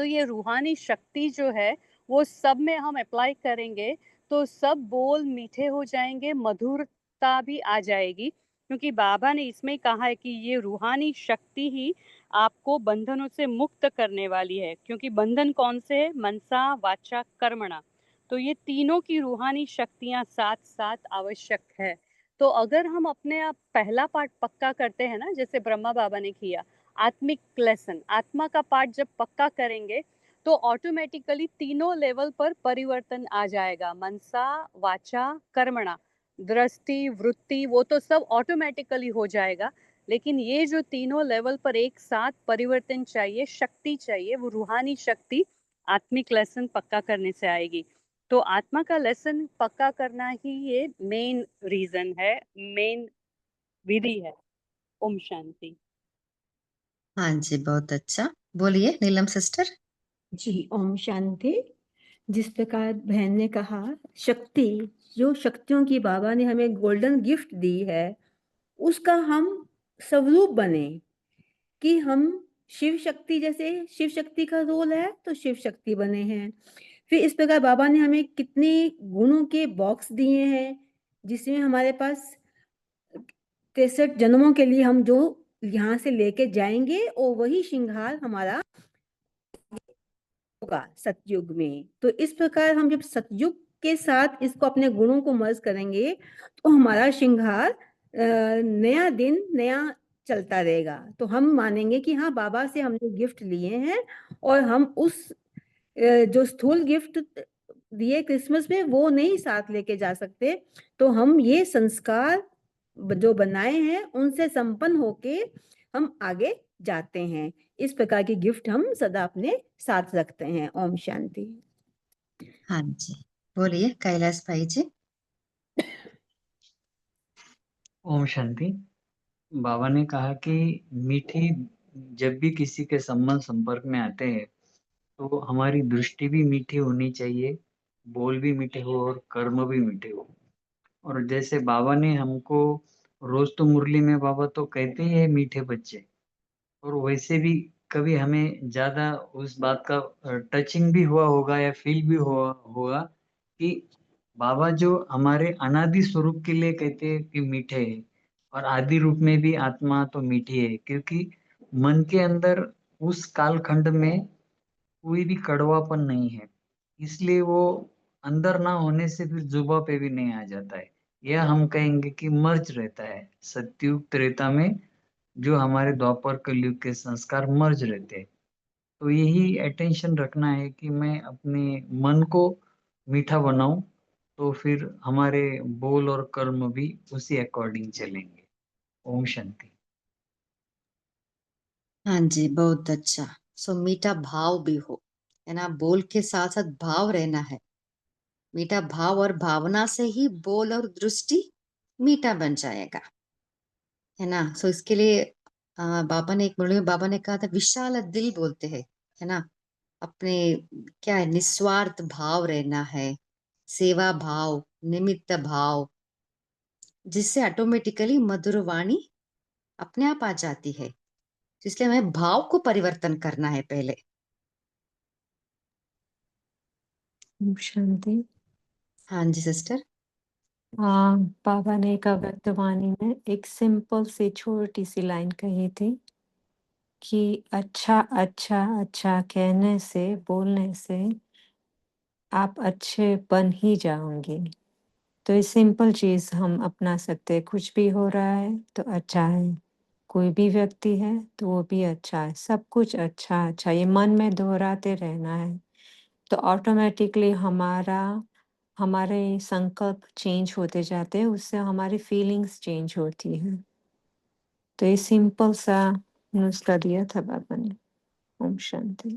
तो ये रूहानी शक्ति जो है वो सब में हम अप्लाई करेंगे तो सब बोल मीठे हो जाएंगे, मधुरता भी आ जाएगी, क्योंकि बाबा ने इसमें कहा है कि ये रूहानी शक्ति ही आपको बंधनों से मुक्त करने वाली है। क्योंकि बंधन कौन से है? मनसा, वाचा, कर्मणा। तो ये तीनों की रूहानी शक्तियां साथ साथ आवश्यक है। तो अगर हम अपने आप पहला पाठ पक्का करते हैं ना, जैसे ब्रह्मा बाबा ने किया, आत्मिक लेसन, आत्मा का पाठ जब पक्का करेंगे तो ऑटोमेटिकली तीनों लेवल पर परिवर्तन आ जाएगा। मनसा, वाचा, कर्मणा, दृष्टि, वृत्ति, वो तो सब ऑटोमेटिकली हो जाएगा। लेकिन ये जो तीनों लेवल पर एक साथ परिवर्तन चाहिए, शक्ति चाहिए, वो रूहानी शक्ति आत्मिक लेसन पक्का करने से आएगी। तो आत्मा का लेसन पक्का करना ही ये मेन रीजन है, मेन विधि है। ओम शांति। हाँ जी, बहुत अच्छा। बोलिए नीलम सिस्टर। जी, ओम शांति। जिस प्रकार बहन ने कहा, शक्ति, जो शक्तियों की बाबा ने हमें गोल्डन गिफ्ट दी है, उसका हम स्वरूप बने, कि हम शिव शक्ति, जैसे शिव शक्ति का रोल है तो शिव शक्ति बने हैं। फिर इस प्रकार बाबा ने हमें कितने गुणों के बॉक्स दिए हैं, जिसमें हमारे पास 63 जन्मों के लिए हम जो यहाँ से लेके जाएंगे और वही श्रृंगार हमारा होगा सतयुग में। तो इस प्रकार हम जब सतयुग के साथ इसको अपने गुणों को मर्ज करेंगे तो हमारा श्रृंगार नया दिन नया चलता रहेगा। तो हम मानेंगे कि हाँ, बाबा से हमने गिफ्ट लिए हैं और हम उस जो स्थूल गिफ्ट दिए क्रिसमस में वो नहीं साथ लेके जा सकते। तो हम ये संस्कार जो बनाए हैं उनसे संपन्न होके हम आगे जाते हैं। इस प्रकार की गिफ्ट हम सदा अपने साथ रखते हैं। ओम शांति। हाँ जी, बोलिए कैलाश भाई जी। ओम शांति। बाबा ने कहा कि मीठी जब भी किसी के संबंध संपर्क में आते हैं तो हमारी दृष्टि भी मीठी होनी चाहिए, बोल भी मीठे हो और कर्म भी मीठे हो। और जैसे बाबा ने हमको रोज तो मुरली में बाबा तो कहते ही है मीठे बच्चे, और वैसे भी कभी हमें ज्यादा उस बात का टचिंग भी हुआ होगा या फील भी हुआ होगा कि बाबा जो हमारे अनादि स्वरूप के लिए कहते हैं कि मीठे है, और आदि रूप में भी आत्मा तो मीठी है, क्योंकि मन के अंदर उस कालखंड में कोई भी कड़वापन नहीं है, इसलिए वो अंदर ना होने से फिर जुबा पे भी नहीं आ जाता है। यह हम कहेंगे कि मर्ज रहता है सत्युग त्रेता में, जो हमारे द्वापर कलयुग के संस्कार मर्ज रहते हैं। तो यही अटेंशन रखना है कि मैं अपने मन को मीठा बनाऊं, तो फिर हमारे बोल और कर्म भी उसी अकॉर्डिंग चलेंगे। ओम शांति। हाँ जी, बहुत अच्छा। सो मीठा भाव भी हो, है ना, बोल के साथ साथ भाव रहना है। मीठा भाव और भावना से ही बोल और दृष्टि मीठा बन जाएगा, है ना। सो इसके लिए बाबा ने एक मुरली में बाबा ने कहा था विशाल दिल बोलते हैं, है ना। अपने क्या है, निस्वार्थ भाव रहना है, सेवा भाव, निमित्त भाव, जिससे ऑटोमेटिकली मधुर वाणी अपने आप आ जाती है। इसलिए हमें भाव को परिवर्तन करना है पहले। ओम शांति। हाँ जी सिस्टर। बाबा ने एक अव्यक्तवाणी में एक सिंपल सी छोटी सी लाइन कही थी कि अच्छा अच्छा अच्छा कहने से, बोलने से आप अच्छे बन ही जाओगे। तो ये सिंपल चीज हम अपना सकते हैं। कुछ भी हो रहा है तो अच्छा है, कोई भी व्यक्ति है तो वो भी अच्छा है, सब कुछ अच्छा अच्छा, ये मन में दोहराते रहना है। तो ऑटोमेटिकली हमारे संकल्प चेंज होते जाते हैं, उससे हमारी फीलिंग्स चेंज होती है। तो ये सिंपल सा नुस्खा दिया था बाबा ने। ओम शांति।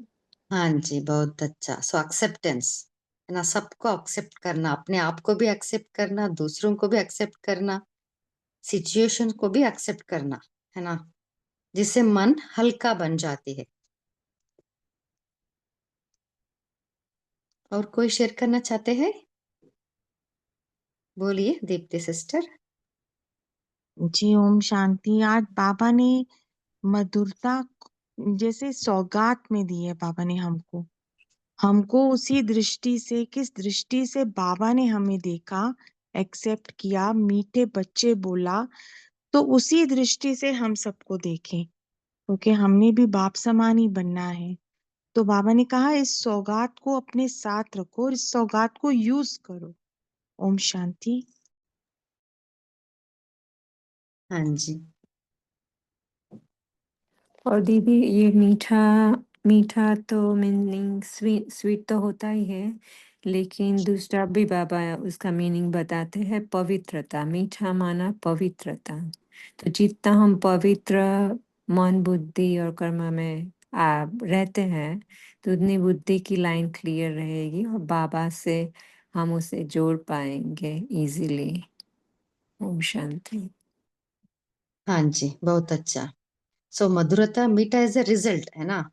हाँ जी, बहुत अच्छा। सो एक्सेप्टेंस, है ना, सबको एक्सेप्ट करना, अपने आप को भी एक्सेप्ट करना, दूसरों को भी एक्सेप्ट करना, सिचुएशन को भी एक्सेप्ट करना, है ना, जिससे मन हल्का बन जाती है। और कोई शेयर करना चाहते हैं? बोलिए दीप्ति सिस्टर। जी, ओम शांति। आज बाबा ने मधुरता जैसे सौगात में दी है बाबा ने हमको, हमको उसी दृष्टि से, किस दृष्टि से बाबा ने हमें देखा, एक्सेप्ट किया, मीठे बच्चे बोला, तो उसी दृष्टि से हम सबको देखें, क्योंकि हमने भी बाप समान ही बनना है। तो बाबा ने कहा इस सौगात को अपने साथ रखो और इस सौगात को यूज करो। ओम शांति। हाँ जी। और दीदी ये मीठा मीठा तो मीनिंग स्वीट स्वीट तो होता ही है, लेकिन दूसरा भी बाबा उसका मीनिंग बताते हैं, पवित्रता। मीठा माना पवित्रता। तो जितना हम पवित्र मन बुद्धि और कर्म में रहते हैं, तो उतनी बुद्धि की लाइन क्लियर रहेगी और बाबा से हम उसे जोड़ पाएंगे इजीली। ओम शांति। हाँ जी, बहुत अच्छा। सो मधुरता, मीठा इज अ रिजल्ट, है ना।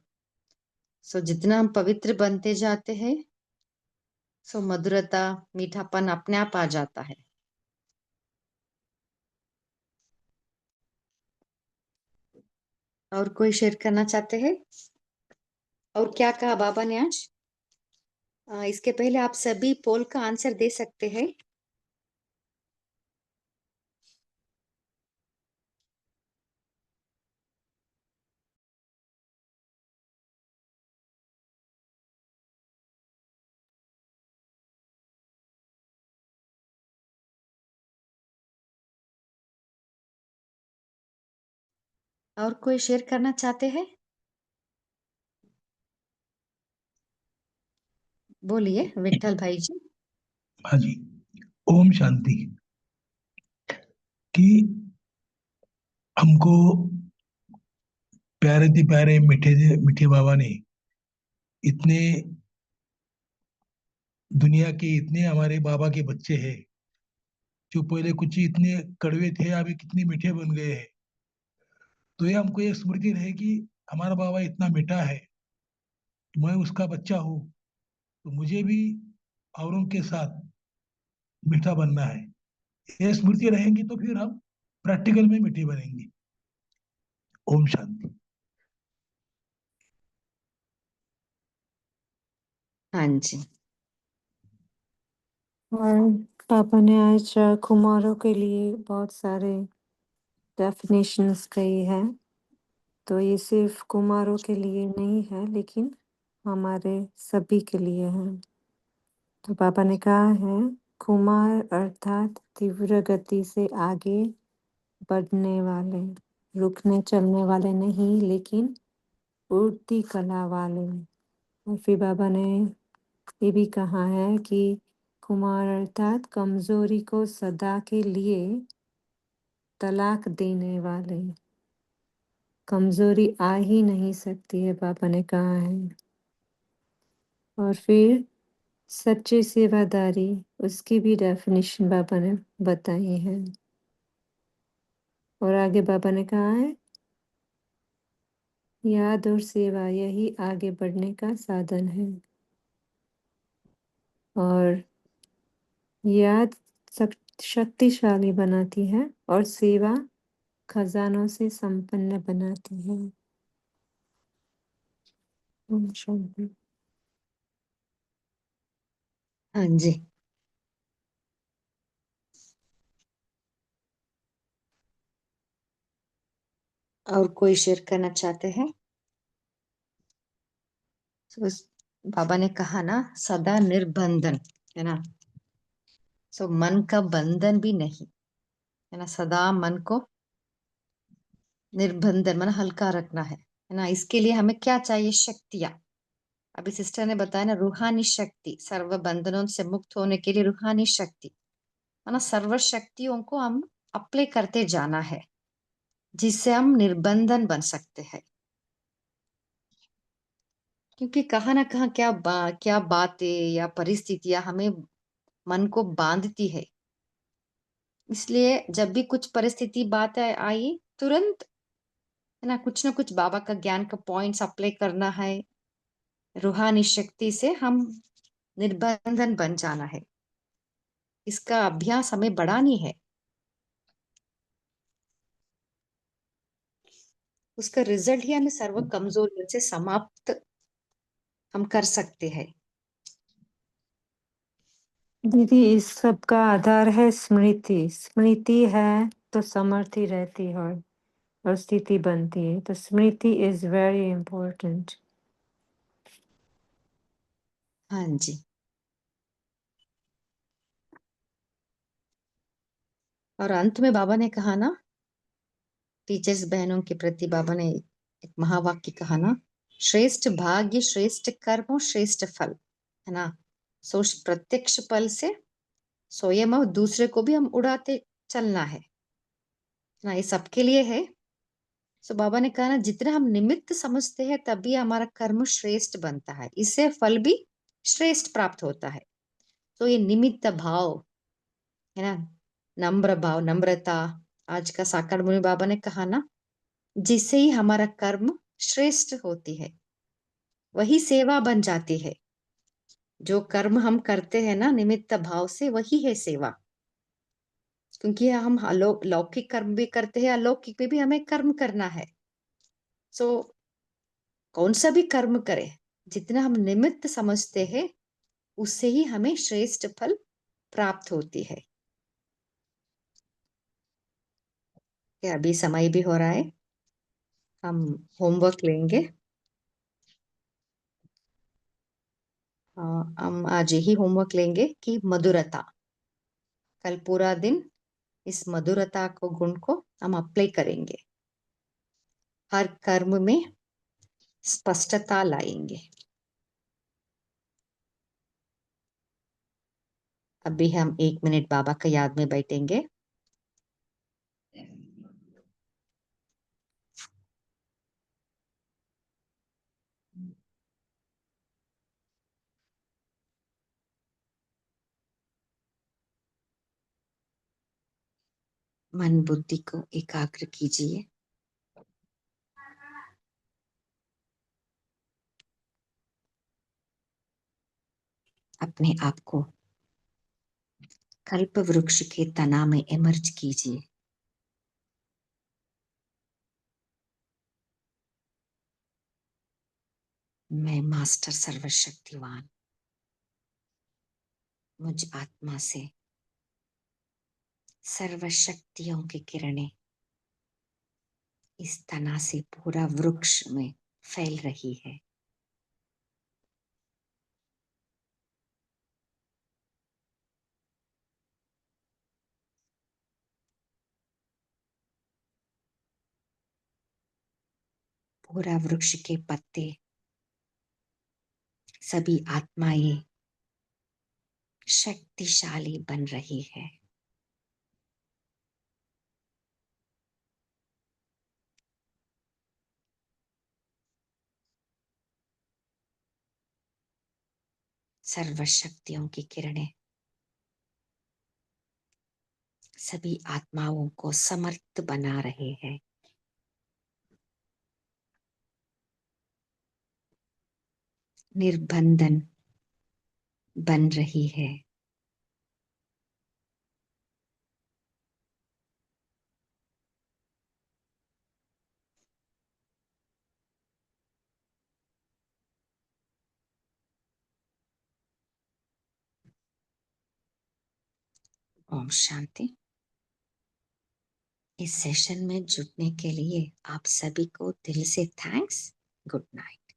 सो जितना हम पवित्र बनते जाते हैं, सो मधुरता, मीठापन अपने आप आ जाता है। और कोई शेयर करना चाहते हैं? और क्या कहा बाबा ने आज? इसके पहले आप सभी पोल का आंसर दे सकते हैं। और कोई शेयर करना चाहते हैं? बोलिए विठल भाई जी। हाँ जी। ओम शांति। कि हमको प्यारे थी प्यारे मीठे मीठे बाबा ने इतने, दुनिया के इतने हमारे बाबा के बच्चे हैं जो पहले कुछ ही इतने कड़वे थे, अभी कितने मीठे बन गए हैं। तो ये हमको एक स्मृति रहे कि हमारा बाबा इतना मीठा है, मैं उसका बच्चा हूँ, तो मुझे भी औरों के साथ मीठा बनना है। ये स्मृति रहेंगी तो फिर हम प्रैक्टिकल में मीठे बनेंगे। ओम शांति। हाँ जी। और पापा ने आज कुमारों के लिए बहुत सारे डेफिनेशंस कही है, तो ये सिर्फ कुमारों के लिए नहीं है, लेकिन हमारे सभी के लिए है। तो पापा ने कहा है, कुमार अर्थात तीव्र गति से आगे बढ़ने वाले, रुकने चलने वाले नहीं, लेकिन उड़ती कला वाले। और फिर बाबा ने ये भी कहा है कि कुमार अर्थात कमजोरी को सदा के लिए तलाक देने वाले। कमजोरी आ ही नहीं सकती है, पापा ने कहा है। और फिर सच्ची सेवादारी, उसकी भी डेफिनेशन बाबा ने बताई है। और आगे बाबा ने कहा है, याद और सेवा यही आगे बढ़ने का साधन है। और याद शक्तिशाली बनाती है और सेवा खजानों से संपन्न बनाती है। ओम शांति। हाँ जी। और कोई शेयर करना चाहते हैं? तो बाबा ने कहा ना, सदा निर्बंधन, है ना। सो मन का बंधन भी नहीं, है ना। सदा मन को निर्बंधन मन हल्का रखना है ना। इसके लिए हमें क्या चाहिए? शक्तियां। अभी सिस्टर ने बताया ना, रूहानी शक्ति, सर्व बंधनों से मुक्त होने के लिए रूहानी शक्ति, है ना। सर्व शक्तियों को हम अप्लाई करते जाना है, जिससे हम निर्बंधन बन सकते हैं। क्योंकि कहाँ ना कहाँ क्या बातें या परिस्थितियां हमें मन को बांधती है। इसलिए जब भी कुछ परिस्थिति बात आई, तुरंत, है ना कुछ बाबा का ज्ञान का पॉइंट्स अप्लाई करना है। रूहानी शक्ति से हम निर्बंधन बन जाना है। इसका अभ्यास हमें बढ़ानी है। उसका रिजल्ट ही हमें सर्व कमजोरियों से समाप्त हम कर सकते हैं। दीदी इस सब का आधार है स्मृति। स्मृति है तो समर्थी रहती है और स्थिति बनती है। तो स्मृति इज वेरी इम्पोर्टेंट। हाँ जी। और अंत में बाबा ने कहा ना, टीचर्स बहनों के प्रति बाबा ने एक महावाक्य कहा ना, श्रेष्ठ भाग्य, श्रेष्ठ कर्म, श्रेष्ठ फल, है ना। सो प्रत्यक्ष फल से स्वयं और दूसरे को भी हम उड़ाते चलना है ना, ये सबके लिए है। सो बाबा ने कहा ना, जितना हम निमित्त समझते हैं तभी हमारा कर्म श्रेष्ठ बनता है, इससे फल भी श्रेष्ठ प्राप्त होता है। तो ये निमित्त भाव है ना, नम्र भाव, नम्रता, आज का साकार मुनि बाबा ने कहा ना, जिससे ही हमारा कर्म श्रेष्ठ होती है, वही सेवा बन जाती है। जो कर्म हम करते हैं ना निमित्त भाव से, वही है सेवा। क्योंकि हम लौकिक कर्म भी करते हैं, अलौकिक में भी हमें कर्म करना है। सो कौन सा भी कर्म करें, जितना हम निमित्त समझते हैं उससे ही हमें श्रेष्ठ फल प्राप्त होती है। क्या अभी समय भी हो रहा है, हम होमवर्क लेंगे। हम आज यही होमवर्क लेंगे कि मधुरता, कल पूरा दिन इस मधुरता को गुण को हम अप्लाई करेंगे, हर कर्म में स्पष्टता लाएंगे। अभी हम 1 मिनट बाबा का याद में बैठेंगे। मन बुद्धि को एकाग्र कीजिए। अपने आप को कल्प वृक्ष के तना में इमर्ज कीजिए। मैं मास्टर सर्वशक्तिवान, मुझ आत्मा से सर्वशक्तियों की किरणें इस तना से पूरा वृक्ष में फैल रही है। पूरा वृक्ष के पत्ते, सभी आत्माएं शक्तिशाली बन रही है। सर्वशक्तियों की किरणें सभी आत्माओं को समर्थ बना रहे हैं। निर्बंधन बन रही है। ओम शांति। इस सेशन में जुड़ने के लिए आप सभी को दिल से थैंक्स। Good night.